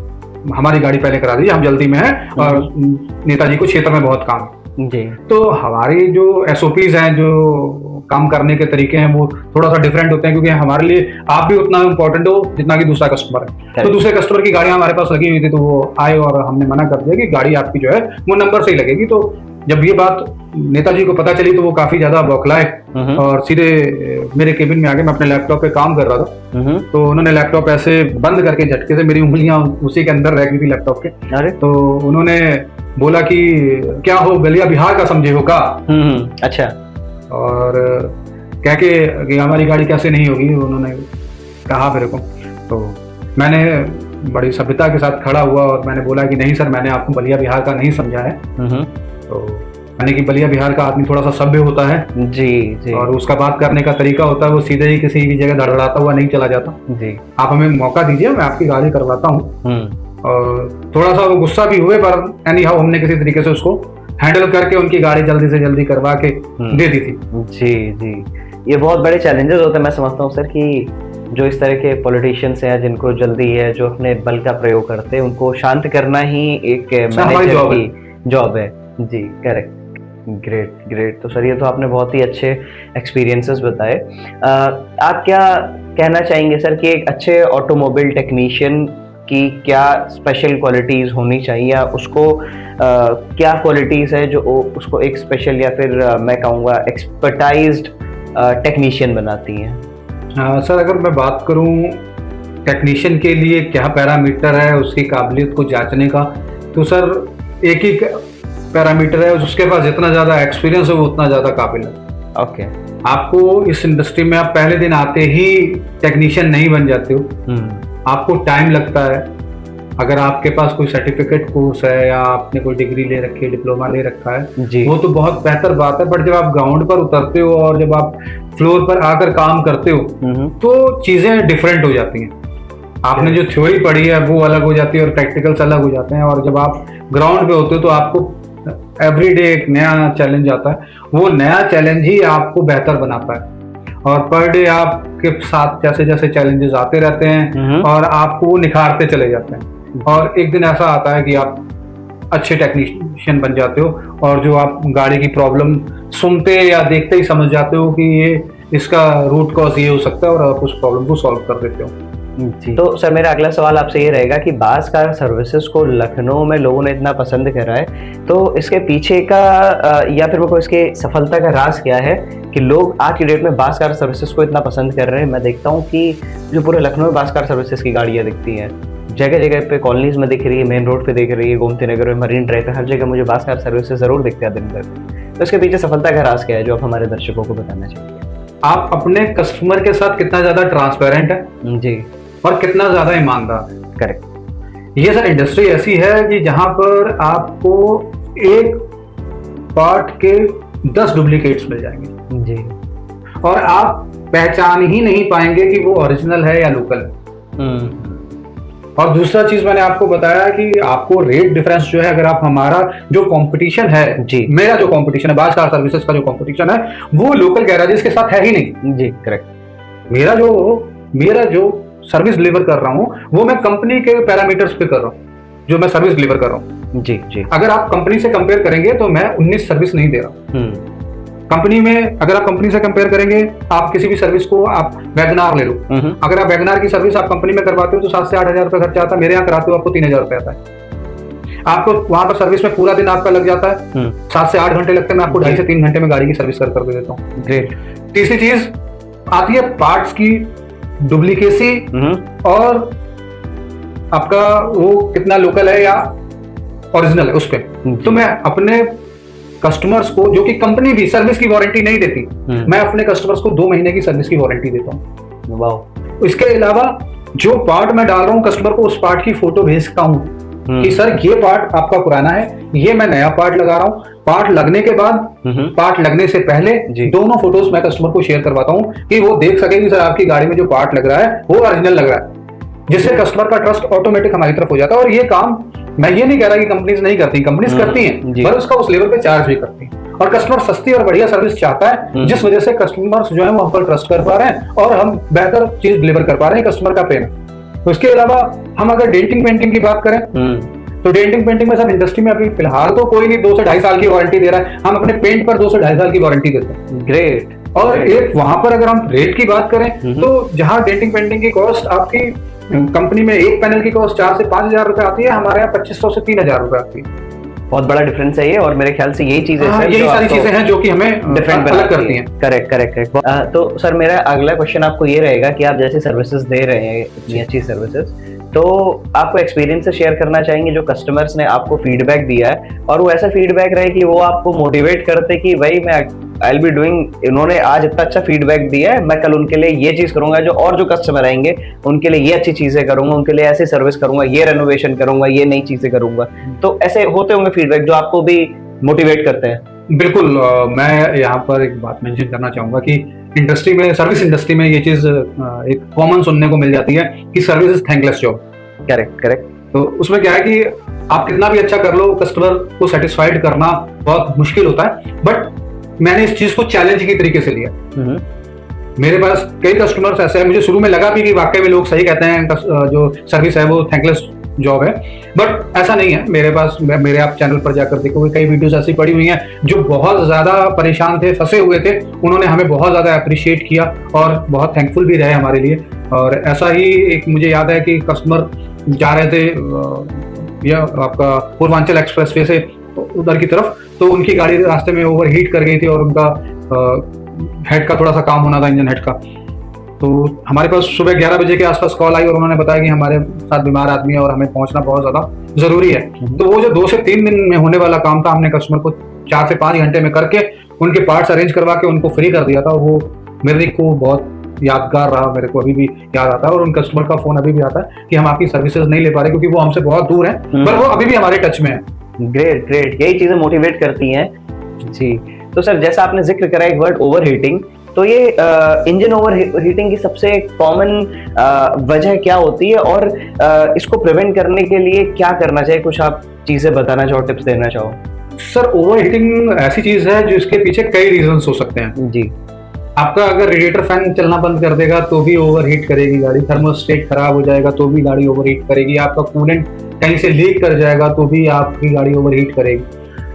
हमारी गाड़ी पहले करा दीजिए, हम जल्दी में हैं और नेताजी को क्षेत्र में बहुत काम जी। तो हमारी जो SOPs हैं, जो काम करने के तरीके हैं, वो थोड़ा सा डिफरेंट होते हैं, क्योंकि हमारे लिए आप भी उतना इम्पोर्टेंट हो जितना कि दूसरा कस्टमर है। तो दूसरे कस्टमर की गाड़ियां हमारे पास लगी हुई थी, तो वो आए और हमने मना कर दिया कि गाड़ी आपकी जो है वो नंबर से ही लगेगी। तो जब ये बात नेताजी को पता चली तो वो काफी ज्यादा बौखलाए और सीधे मेरे केबिन में आके, मैं अपने लैपटॉप पे काम कर रहा था, तो उन्होंने लैपटॉप ऐसे बंद करके झटके से, मेरी उंगलियां उसी के अंदर रह गई थी लैपटॉप के, तो उन्होंने बोला कि क्या हो गलिया बिहार का समझे हो का? अच्छा। और कह के कि हमारी गाड़ी कैसे नहीं होगी, उन्होंने कहा मेरे को। तो मैंने बड़ी सभ्यता के साथ खड़ा हुआ और मैंने बोला कि नहीं सर, मैंने आपको बलिया बिहार का नहीं समझा है। तो मैंने कि बलिया बिहार का आदमी थोड़ा सा सभ्य होता है जी जी, और उसका बात करने का तरीका होता है, वो सीधे ही किसी भी जगह धड़धड़ाता हुआ नहीं चला जाता जी। आप हमें मौका दीजिए, मैं आपकी गाड़ी करवाता हूँ। और थोड़ा सा वो गुस्सा भी हुए, पर एनी हाउ हमने किसी तरीके से उसको हैंडल करके उनकी गाड़ी जल्दी से जल्दी करवा के दे दी थी जी जी। ये बहुत बड़े चैलेंजेस होते हैं, मैं समझता हूँ सर, कि जो इस तरह के पॉलिटिशियंस हैं जिनको जल्दी है, जो अपने बल का प्रयोग करते हैं, उनको शांत करना ही एक मैनेजर की जॉब है जी। करेक्ट। Great great. तो सर ये तो आपने बहुत ही अच्छे एक्सपीरियंसेस बताए। आप क्या कहना चाहेंगे सर कि एक अच्छे ऑटोमोबाइल टेक्नीशियन की क्या स्पेशल क्वालिटीज़ होनी चाहिए, या उसको क्या क्वालिटीज़ है जो उसको एक स्पेशल या फिर मैं कहूँगा एक्सपर्टाइज्ड टेक्नीशियन बनाती हैं? सर अगर मैं बात करूं टेक्नीशियन के लिए क्या पैरामीटर है उसकी काबिलियत को जांचने का, तो सर एक ही पैरामीटर है, उसके पास जितना ज़्यादा एक्सपीरियंस है वो उतना ज़्यादा काबिल है। ओके। आपको इस इंडस्ट्री में आप पहले दिन आते ही टेक्नीशियन नहीं बन जाते हो, आपको टाइम लगता है। अगर आपके पास कोई सर्टिफिकेट कोर्स है या आपने कोई डिग्री ले रखी है, डिप्लोमा ले रखा है, वो तो बहुत बेहतर बात है, बट जब आप ग्राउंड पर उतरते हो और जब आप फ्लोर पर आकर काम करते हो तो चीज़ें डिफरेंट हो जाती हैं। आपने जो थ्योरी पढ़ी है वो अलग हो जाती है और प्रैक्टिकल्स अलग हो जाते हैं, और जब आप ग्राउंड पे होते हो तो आपको एवरीडे एक नया चैलेंज आता है। वो नया चैलेंज ही आपको बेहतर बनाता है, और पर डे आपके साथ जैसे जैसे चैलेंजेस आते रहते हैं और आपको वो निखारते चले जाते हैं, और एक दिन ऐसा आता है कि आप अच्छे टेक्नीशियन बन जाते हो, और जो आप गाड़ी की प्रॉब्लम सुनते या देखते ही समझ जाते हो कि ये इसका रूट कॉज ये हो सकता है, और आप उस प्रॉब्लम को सॉल्व कर देते हो। तो सर मेरा अगला सवाल आपसे ये रहेगा कि बास कार सर्विसेज को लखनऊ में लोगों ने इतना पसंद करा है, तो इसके पीछे का या फिर वो इसके सफलता का राज क्या है कि लोग आज की डेट में बास कार सर्विसेज को इतना पसंद कर रहे हैं? मैं देखता हूँ कि जो पूरे लखनऊ में बास कार सर्विसेज की गाड़ियाँ दिखती हैं, जगह जगह पे कॉलोनीज में दिख रही है, मेन रोड पे दिख रही है, गोमती नगर में, मरीन ड्राइव पे, हर जगह मुझे बास कार सर्विसेज जरूर दिखता है दिन भर। तो इसके पीछे सफलता का राज क्या है जो आप हमारे दर्शकों को बताना चाहिए? आप अपने कस्टमर के साथ कितना ज्यादा ट्रांसपेरेंट है जी, और कितना ज्यादा ईमानदार है। करेक्ट। ये सर इंडस्ट्री ऐसी है कि जहां पर आपको एक पार्ट के 10 डुप्लीकेट्स मिल जाएंगे जी, और आप पहचान ही नहीं पाएंगे कि वो ओरिजिनल है या लोकल है। और दूसरा चीज मैंने आपको बताया कि आपको रेट डिफरेंस जो है, अगर आप हमारा जो कंपटीशन है जी, मेरा जो कंपटीशन है, बास कार सर्विसेज का जो कंपटीशन है, वो लोकल गैराजेस के साथ है ही नहीं। जी, करेक्ट। मेरा जो सर्विस डिलीवर कर रहा हूँ वो मैं कंपनी के पैरामीटर्स पे कर रहा हूँ, जो मैं सर्विस डिलीवर कर रहा हूँ। जी जी। अगर आप कंपनी से कंपेयर करेंगे तो मैं 19 सर्विस नहीं दे रहा हूँ। कंपनी में अगर आप कंपनी से कंपेयर करेंगे, आप किसी भी सर्विस को, आप वैगनार ले लो, अगर आप वैगनार की सर्विस आप कंपनी में करवाते हो तो 7 से 8 हजार रुपये खर्चा आता है, मेरे यहाँ कराते हो आपको 3 हजार रुपये आता है। आपको वहां पर सर्विस में पूरा दिन आपका लग जाता है, 7 से 8 घंटे लगते हैं, मैं आपको 2.5 से 3 घंटे में गाड़ी की सर्विस कर देता हूँ। ग्रेट। तीसरी चीज आती है पार्ट्स की डुप्लीकेसी और आपका वो कितना लोकल है या ओरिजिनल है उस पे। तो मैं अपने कस्टमर्स को, जो कि कंपनी भी सर्विस की वारंटी नहीं देती, मैं अपने कस्टमर्स को 2 महीने की सर्विस की वारंटी देता हूँ। वाह। इसके अलावा जो पार्ट मैं डाल रहा हूँ, कस्टमर को उस पार्ट की फोटो भेजता हूँ कि सर ये पार्ट आपका पुराना है, ये मैं नया पार्ट लगा रहा हूँ। पार्ट लगने के बाद, पार्ट लगने से पहले दोनों फोटोज मैं कस्टमर को शेयर करवाता हूँ कि वो देख सके कि सर आपकी गाड़ी में जो पार्ट लग रहा है वो ओरिजिनल लग रहा है, जिससे कस्टमर का ट्रस्ट ऑटोमेटिक हमारी तरफ हो जाता है। और ये काम मैं ये नहीं कह रहा कि कंपनीज नहीं करती, कंपनीज करती हैं, पर उसका उस लेवल पे चार्ज भी करती हैं। और कस्टमर सस्ती और बढ़िया सर्विस चाहता है, जिस वजह से कस्टमर्स जो है वो हम पर ट्रस्ट कर पा रहे हैं और हम बेहतर चीज डिलीवर कर पा रहे हैं कस्टमर का पेमेंट। उसके अलावा हम अगर डेंटिंग पेंटिंग की बात करें तो डेंटिंग पेंटिंग में सब इंडस्ट्री में अभी फिलहाल तो कोई नहीं 2 से 2.5 साल की वारंटी दे रहा है, हम अपने पेंट पर 2 से 2.5 साल की वारंटी देते हैं। ग्रेट। और एक वहां पर अगर हम रेट की बात करें तो जहां डेंटिंग पेंटिंग की कॉस्ट आपकी कंपनी में एक पैनल की कॉस्ट 4 से 5 हजार रुपए आती है, हमारे यहाँ 2500 से 3 हजार रुपए आती है। बहुत बड़ा डिफरेंस है ये, और मेरे ख्याल से यही चीजें यही सारी चीजें हैं जो कि हमें डिफरेंट अलग करती हैं। Correct correct correct. तो सर मेरा अगला क्वेश्चन आपको ये रहेगा कि आप जैसे सर्विसेज दे रहे हैं, इतनी अच्छी सर्विसेज, तो आपको एक्सपीरियंस से शेयर करना चाहेंगे जो कस्टमर्स ने आपको फीडबैक दिया है, और वो ऐसा फीडबैक रहे कि वो आपको मोटिवेट करते कि भाई मैं आई विल बी डूइंग, इन्होंने आज इतना अच्छा फीडबैक दिया है, मैं कल उनके लिए ये चीज करूंगा, जो और जो कस्टमर आएंगे उनके लिए ये अच्छी चीजें करूंगा, उनके लिए ऐसी सर्विस करूंगा, ये रेनोवेशन करूंगा, ये नई चीजें करूंगा। तो ऐसे होते होंगे फीडबैक जो आपको भी मोटिवेट करते हैं? बिल्कुल। मैं यहाँ पर एक बात मेंशन करना चाहूंगा कि इंडस्ट्री में, सर्विस इंडस्ट्री में ये चीज एक कॉमन सुनने को मिल जाती है कि service is thankless job. Correct correct. तो उसमें क्या है कि आप कितना भी अच्छा कर लो, कस्टमर को सेटिस्फाइड करना बहुत मुश्किल होता है। बट मैंने इस चीज को चैलेंज की तरीके से लिया। मेरे पास कई कस्टमर्स ऐसे हैं, मुझे शुरू में लगा भी कि वाकई में लोग सही कहते हैं, जो सर्विस है वो थैंकलेस जॉब है। बट ऐसा नहीं है मेरे पास, मेरे आप चैनल पर जाकर देखोगे कई वीडियोस ऐसी पड़ी हुई हैं जो बहुत ज़्यादा परेशान थे, फंसे हुए थे, उन्होंने हमें बहुत ज़्यादा अप्रिशिएट किया और बहुत थैंकफुल भी रहे हमारे लिए। और ऐसा ही एक मुझे याद है कि कस्टमर जा रहे थे या आपका पूर्वांचल एक्सप्रेसवे से उधर की तरफ, तो उनकी गाड़ी रास्ते में ओवर हीट कर गई थी और उनका हेड का थोड़ा सा काम होना था, इंजन हेड का। तो हमारे पास सुबह 11 बजे के आसपास कॉल आई और उन्होंने बताया कि हमारे साथ बीमार आदमी है और हमें पहुंचना बहुत ज़्यादा ज़रूरी है। तो वो जो 2 से 3 दिन में होने वाला काम था, हमने कस्टमर को 4 से 5 घंटे में करके उनके पार्ट्स अरेंज करवा के उनको फ्री कर दिया था। वो मेरे को बहुत यादगार रहा, मेरे को अभी भी याद आता है। और उन कस्टमर का फ़ोन अभी भी आता है कि हम आपकी सर्विसेज नहीं ले पा रहे क्योंकि वो हमसे बहुत दूर हैं, पर वो अभी भी हमारे टच में है। ग्रेट ग्रेट, यही चीजें मोटिवेट करती हैं जी। तो सर जैसा आपने जिक्र करा एक वर्ड ओवर हीटिंग, तो ये इंजन ओवर हीटिंग की सबसे कॉमन वजह क्या होती है और इसको प्रिवेंट करने के लिए क्या करना चाहिए? कुछ आप चीजें बताना चाहो, टिप्स देना चाहो? सर ओवर हीटिंग ऐसी चीज है जो इसके पीछे कई रीजंस हो सकते हैं जी। आपका अगर रेडिएटर फैन चलना बंद कर देगा तो भी ओवर हीट करेगी गाड़ी, थर्मोस्टेट खराब हो जाएगा तो भी गाड़ी ओवर हीट करेगी, आपका कूलेंट कहीं से लीक कर जाएगा तो भी आपकी गाड़ी ओवर हीट करेगी।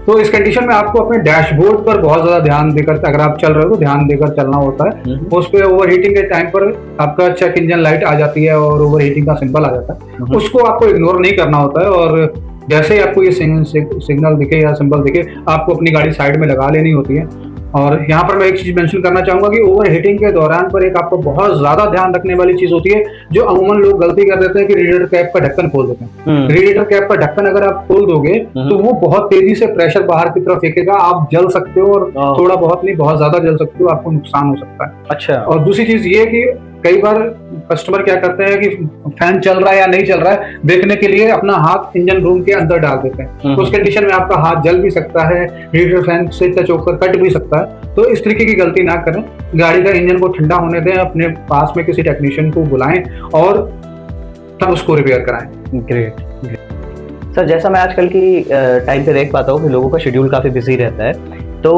तो इस कंडीशन में आपको अपने डैशबोर्ड पर बहुत ज्यादा ध्यान देकर, अगर आप चल रहे हो तो ध्यान देकर चलना होता है। उस पे ओवर हीटिंग के टाइम पर आपका चेक इंजन लाइट आ जाती है और ओवर हीटिंग का सिंबल आ जाता है, उसको आपको इग्नोर नहीं करना होता है। और जैसे ही आपको ये सिग्नल दिखे या सिंबल दिखे, आपको अपनी गाड़ी साइड में लगा लेनी होती है। और यहाँ पर मैं एक चीज मेंशन करना चाहूंगा कि ओवर हीटिंग के दौरान पर एक आपको बहुत ज्यादा ध्यान रखने वाली चीज होती है जो अमूमन लोग गलती कर देते हैं कि रेडिएटर कैप का ढक्कन खोल देते हैं। रेडिएटर कैप का ढक्कन अगर आप खोल दोगे तो वो बहुत तेजी से प्रेशर बाहर की तरफ फेंकेगा, आप जल सकते हो और थोड़ा बहुत नहीं बहुत ज्यादा जल सकते हो, आपको नुकसान हो सकता है। अच्छा। और दूसरी चीज ये कि कई बार कस्टमर क्या करते हैं कि फैन चल रहा है या नहीं चल रहा है देखने के लिए अपना हाथ इंजन रूम के अंदर डाल देते हैं, तो उस कंडीशन में आपका हाथ जल भी सकता है, रेडिएटर फैन से टच होकर कट भी सकता है। तो इस तरीके की गलती ना करें, गाड़ी का इंजन को ठंडा होने दें, अपने पास में किसी टेक्नीशियन को बुलाएं और तब उसको रिपेयर कराएं। ग्रेट। सर जैसा मैं आजकल की टाइम पे देख पाता हूँ कि लोगों का शेड्यूल काफ़ी बिजी रहता है, तो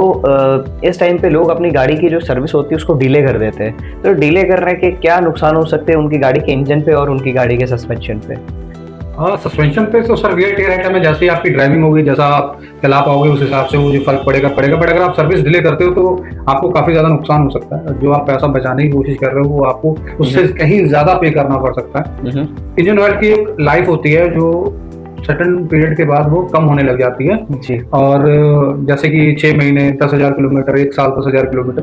इस टाइम पे लोग अपनी गाड़ी की जो सर्विस होती है उसको डिले कर देते हैं। तो डिले करने के क्या नुकसान हो सकते हैं उनकी गाड़ी के इंजन पे और उनकी गाड़ी के सस्पेंशन पे? सस्पेंशन पे तो सर वेयर टेयर आइटम है, जैसे आपकी ड्राइविंग होगी, जैसा आप चला पाओगे उस हिसाब से वो जो फर्क पड़ेगा। बट अगर आप सर्विस डिले करते हो तो आपको काफ़ी ज़्यादा नुकसान हो सकता है। जो आप पैसा बचाने की कोशिश कर रहे हो वो आपको उससे कहीं ज़्यादा पे करना पड़ सकता है। इंजन ऑयल की एक लाइफ होती है जो सर्टेन पीरियड के बाद वो कम होने लग जाती है जी। और जैसे कि 6 महीने 10,000 किलोमीटर, 1 साल 10,000 किलोमीटर,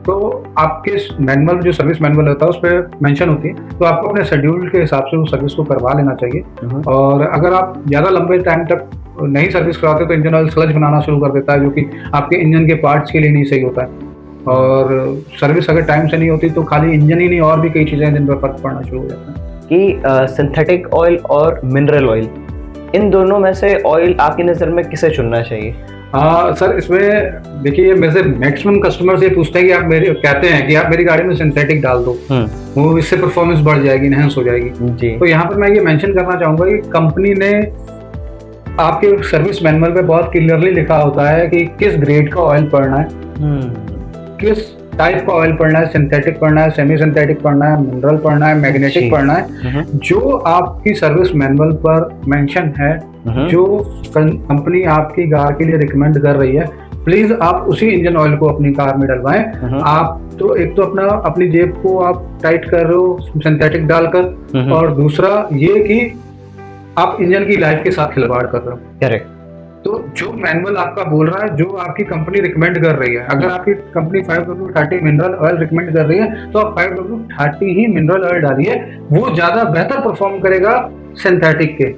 तो आपके मैनुअल जो सर्विस मैनुअल होता है उस पर मेंशन होती है, तो आपको अपने शेड्यूल के हिसाब से उस सर्विस को करवा लेना चाहिए। और अगर आप ज़्यादा लंबे टाइम तक नहीं सर्विस कराते तो इंजन ऑयल स्लज बनाना शुरू कर देता है, जो कि आपके इंजन के पार्ट्स के लिए नहीं सही होता है। और सर्विस अगर टाइम से नहीं होती तो खाली इंजन ही नहीं और भी कई चीज़ें जिन पर फर्क पड़ना शुरू हो जाता है। कि सिंथेटिक ऑयल और मिनरल ऑयल, इन दोनों में से ऑयल आपकी नज़र में किसे चुनना चाहिए? सर इसमें देखिए मेरे से मैक्सिमम कस्टमर ये पूछते हैं कि आप मेरे कहते हैं कि आप मेरी गाड़ी में सिंथेटिक डाल दो, वो इससे परफॉर्मेंस बढ़ जाएगी, इनहेंस हो जाएगी जी। तो यहाँ पर मैं ये मेंशन करना चाहूँगा कि कंपनी ने आपके सर्विस मैनुअल पे बहुत क्लियरली लिखा होता है कि किस ग्रेड का ऑयल पड़ना है, किस टाइप का ऑयल पड़ना है, सिंथेटिक पड़ना है, सेमी सिंथेटिक पड़ना है, मिनरल पड़ना है, मैग्नेटिक पड़ना है। जो आपकी सर्विस मैनुअल पर मेंशन है, जो कंपनी आपकी कार के लिए रिकमेंड कर रही है, प्लीज आप उसी इंजन ऑयल को अपनी कार में डलवाएं। आप तो एक तो अपनी जेब को आप टाइट कर रहे हो सिंथेटिक डालकर, और दूसरा ये कि आप इंजन की लाइफ के साथ खिलवाड़ कर रहे हो। करेक्ट। तो जो मैनुअल आपका बोल रहा है, जो आपकी कंपनी रिकमेंड कर रही है, अगर आपकी company 5W30 mineral oil recommend कर रही है तो आप 5W30 ही मिनरल ऑयल डालिए, वो ज्यादा बेहतर परफॉर्म करेगा सिंथेटिक के।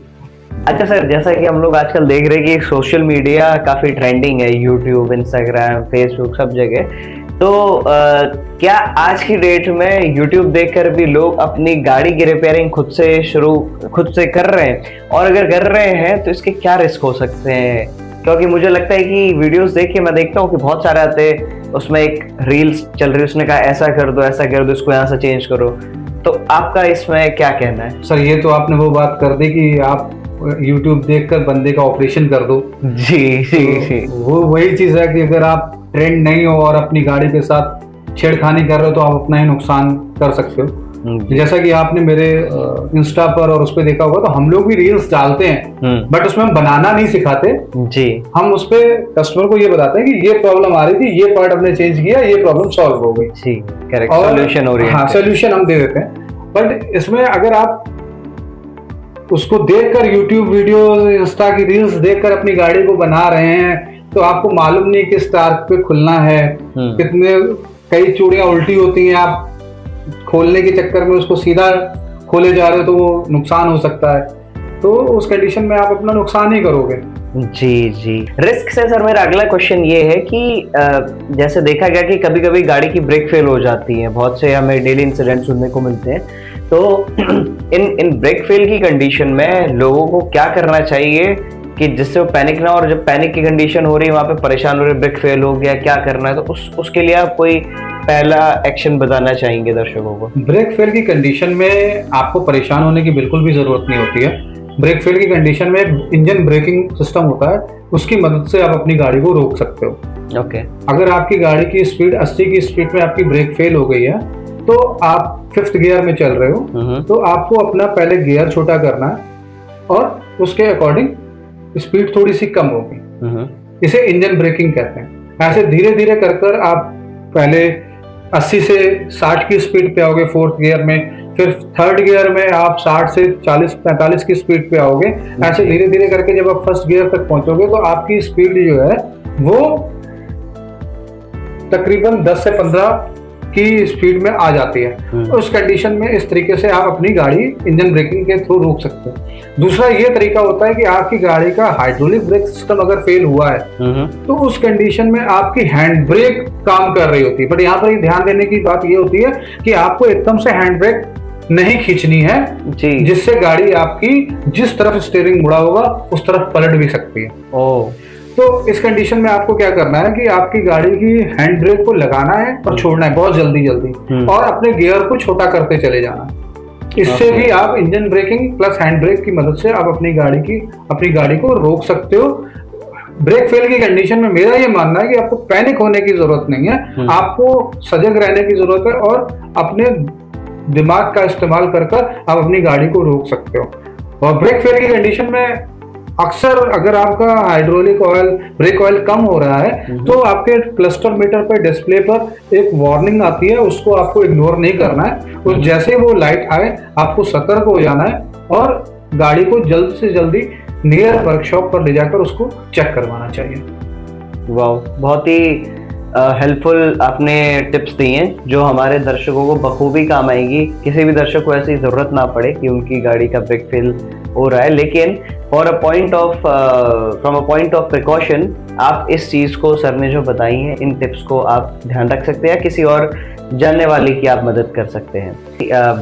अच्छा सर, जैसा कि हम लोग आजकल देख रहे हैं कि सोशल मीडिया काफ़ी ट्रेंडिंग है, यूट्यूब, इंस्टाग्राम, फेसबुक, सब जगह। तो क्या आज की डेट में यूट्यूब देखकर भी लोग अपनी गाड़ी की रिपेयरिंग खुद से कर रहे हैं? और अगर कर रहे हैं तो इसके क्या रिस्क हो सकते हैं? क्योंकि मुझे लगता है कि वीडियोस देख के मैं देखता हूँ कि बहुत सारे आते हैं, उसमें एक रील्स चल रही है, उसने कहा ऐसा कर दो, ऐसा कर दो, इसको यहाँ से चेंज करो। तो आपका इसमें क्या कहना है? सर ये तो आपने वो बात कर दी कि आप YouTube देखकर बंदे का ऑपरेशन कर दो। जी जी। वो वही चीज़ है कि अगर आप ट्रेंड नहीं हो और अपनी गाड़ी के साथ छेड़खानी कर रहे हो तो आप अपना ही नुकसान कर सकते हो। जैसा कि आपने मेरे इंस्टा पर और उस पर देखा होगा, तो हम लोग भी रील्स डालते हैं, बट उसमें हम बनाना नहीं सिखाते जी। हम उस पे कस्टमर को ये बताते हैं कि ये प्रॉब्लम आ रही थी, ये पार्ट हमने चेंज किया, ये प्रॉब्लम सॉल्व हो गई जी। Correct, solution oriented. हाँ, सॉल्यूशन हम दे देते हैं। बट इसमें अगर आप उसको देखकर यूट्यूब वीडियो, इंस्टा की रील्स देखकर अपनी गाड़ी को बना रहे हैं, तो आपको मालूम नहीं किस टार्क पे खुलना है, कितने कई चूड़ियां उल्टी होती हैं, आप खोलने के चक्कर में उसको सीधा खोले जा रहे हो तो वो नुकसान हो सकता है, तो उस कंडीशन में आप अपना नुकसान ही करोगे। जी जी। रिस्क से सर मेरा अगला क्वेश्चन ये है कि जैसे देखा गया कि कभी कभी गाड़ी की ब्रेक फेल हो जाती है, बहुत से हमें डेली इंसिडेंट सुनने को मिलते हैं, तो इन ब्रेक फेल की कंडीशन में लोगों को क्या करना चाहिए कि जिससे वो पैनिक ना, और जब पैनिक की कंडीशन हो रही है वहाँ पे परेशान हो रहे, ब्रेक फेल हो गया, क्या करना है, तो उसके लिए आप कोई पहला एक्शन बताना चाहेंगे दर्शकों को? ब्रेक फेल की कंडीशन में आपको परेशान होने की बिल्कुल भी जरूरत नहीं होती है। ब्रेक फेल की कंडीशन में इंजन ब्रेकिंग सिस्टम होता है, उसकी मदद से आप अपनी गाड़ी को रोक सकते हो। ओके। अगर आपकी गाड़ी की स्पीड 80 की स्पीड में आपकी ब्रेक फेल हो गई है, तो आप 5th गियर में चल रहे हो, तो आपको अपना पहले गियर छोटा करना है और उसके अकॉर्डिंग स्पीड थोड़ी सी कम होगी। इसे इंजन ब्रेकिंग कहते हैं। ऐसे धीरे धीरे कर कर आप पहले 80 से 60 की स्पीड पे आओगे 4th गियर में, फिर 3rd गियर में आप 60 से 40-45 की स्पीड पे आओगे। ऐसे धीरे धीरे करके जब आप 1st गियर तक पहुंचोगे तो आपकी स्पीड जो है वो तकरीबन 10 से 15 की स्पीड में आ जाती है। उस कंडीशन में इस तरीके से आप अपनी गाड़ी इंजन ब्रेकिंग के थ्रू रोक सकते हैं। दूसरा ये तरीका होता है कि आपकी गाड़ी का हाइड्रोलिक ब्रेक सिस्टम अगर फेल हुआ है, तो उस कंडीशन में आपकी हैंड ब्रेक काम कर रही होती है। बट यहाँ पर ही ध्यान देने की बात ये होती है कि आपको एकदम से हैंड ब्रेक नहीं खींचनी है जी, जिससे गाड़ी आपकी जिस तरफ स्टीयरिंग मुड़ा होगा उस तरफ पलट भी सकती है। तो इस कंडीशन में आपको क्या करना है कि आपकी गाड़ी की हैंड ब्रेक को लगाना है और छोड़ना है बहुत जल्दी जल्दी, और अपने गियर को छोटा करते चले जाना है। इससे भी आप engine braking plus hand brake की मदद से आप अपनी गाड़ी को रोक सकते हो। ब्रेक फेल की कंडीशन में मेरा ये मानना है कि आपको पैनिक होने की जरूरत नहीं है, आपको सजग रहने की जरूरत है और अपने दिमाग का इस्तेमाल कर आप अपनी गाड़ी को रोक सकते हो। और ब्रेक फेल की कंडीशन में अक्सर अगर आपका हाइड्रोलिक ऑयल, ब्रेक ऑयल कम हो रहा है, तो आपके क्लस्टर मीटर पर डिस्प्ले पर एक वार्निंग आती है, उसको आपको इग्नोर नहीं करना है। और जैसे ही वो लाइट आए आपको सतर्क हो जाना है और गाड़ी को जल्द से जल्दी नियर वर्कशॉप पर ले जाकर उसको चेक करवाना चाहिए। वाह, बहुत ही हेल्पफुल आपने टिप्स दी हैं जो हमारे दर्शकों को बखूबी काम आएगी। किसी भी दर्शक को ऐसी ज़रूरत ना पड़े कि उनकी गाड़ी का ब्रेक फेल हो रहा है, लेकिन from a point of precaution आप इस चीज़ को सर ने जो बताई है, इन टिप्स को आप ध्यान रख सकते हैं, किसी और जानने वाले की आप मदद कर सकते हैं।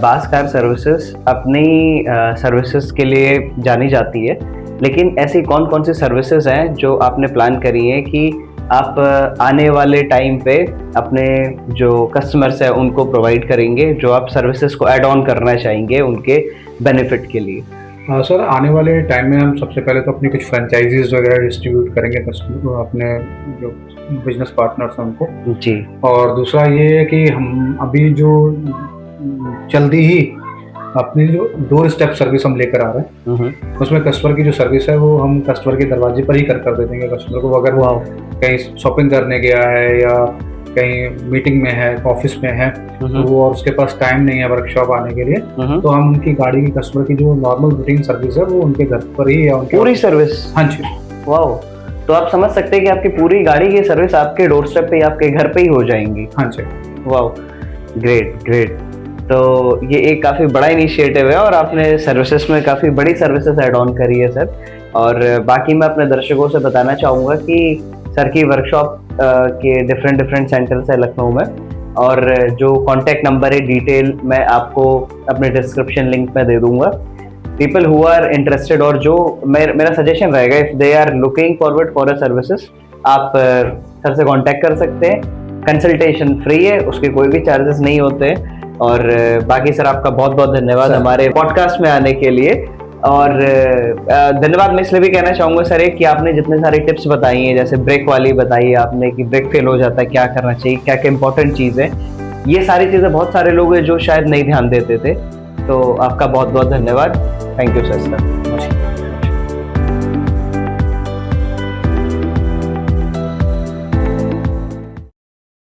बास कार सर्विसेज अपनी सर्विसेज के लिए जानी जाती है, लेकिन ऐसी कौन कौन सी सर्विसेज हैं जो आपने प्लान करी है कि आप आने वाले टाइम पे अपने जो कस्टमर्स हैं उनको प्रोवाइड करेंगे, जो आप सर्विसेज को ऐड ऑन करना चाहेंगे उनके बेनिफिट के लिए? सर, आने वाले टाइम में हम सबसे पहले तो अपनी कुछ फ्रेंचाइजीज वगैरह डिस्ट्रीब्यूट करेंगे अपने जो बिजनेस पार्टनर्स हैं उनको जी। और दूसरा ये है कि हम अभी जो जल्दी ही अपनी जो डोर स्टेप सर्विस हम लेकर आ रहे हैं, उसमें कस्टमर की जो सर्विस है वो हम कस्टमर के दरवाजे पर ही कर दे देंगे। कस्टमर को अगर वो कहीं शॉपिंग करने गया है या कहीं मीटिंग में है, ऑफिस में है, तो वो और उसके पास टाइम नहीं है वर्कशॉप आने के लिए, तो हम उनकी गाड़ी की कस्टमर की जो नॉर्मल रूटीन सर्विस है वो उनके घर पर ही या उनकी पूरी सर्विस। हाँ जी। वाह, तो आप समझ सकते हैं कि आपकी पूरी गाड़ी की सर्विस आपके डोर स्टेप पे, आपके घर पे ही हो जाएंगी। हाँ जी। वाह, ग्रेट ग्रेट। तो ये एक काफ़ी बड़ा इनिशिएटिव है और आपने सर्विसेज में काफ़ी बड़ी सर्विसेज ऐड ऑन करी है सर। और बाकी मैं अपने दर्शकों से बताना चाहूँगा कि सर की वर्कशॉप के डिफरेंट सेंटर्स है लखनऊ में, और जो कॉन्टैक्ट नंबर है डिटेल मैं आपको अपने डिस्क्रिप्शन लिंक में दे दूँगा। पीपल हु आर इंटरेस्टेड, और जो मेरा सजेशन रहेगा, if they are looking forward for a services, आप सर से कॉन्टैक्ट कर सकते हैं। कंसल्टेशन फ्री है, उसके कोई भी चार्जेस नहीं होते हैं। और बाकी सर आपका बहुत बहुत धन्यवाद हमारे पॉडकास्ट में आने के लिए। और धन्यवाद मैं इसलिए भी कहना चाहूँगा सर कि आपने जितने सारे टिप्स बताई हैं, जैसे ब्रेक वाली बताई आपने कि ब्रेक फेल हो जाता है क्या करना चाहिए, क्या क्या इंपॉर्टेंट चीज़ है, ये सारी चीज़ें बहुत सारे लोग हैं जो शायद नहीं ध्यान देते थे। तो आपका बहुत बहुत धन्यवाद। Thank you sir.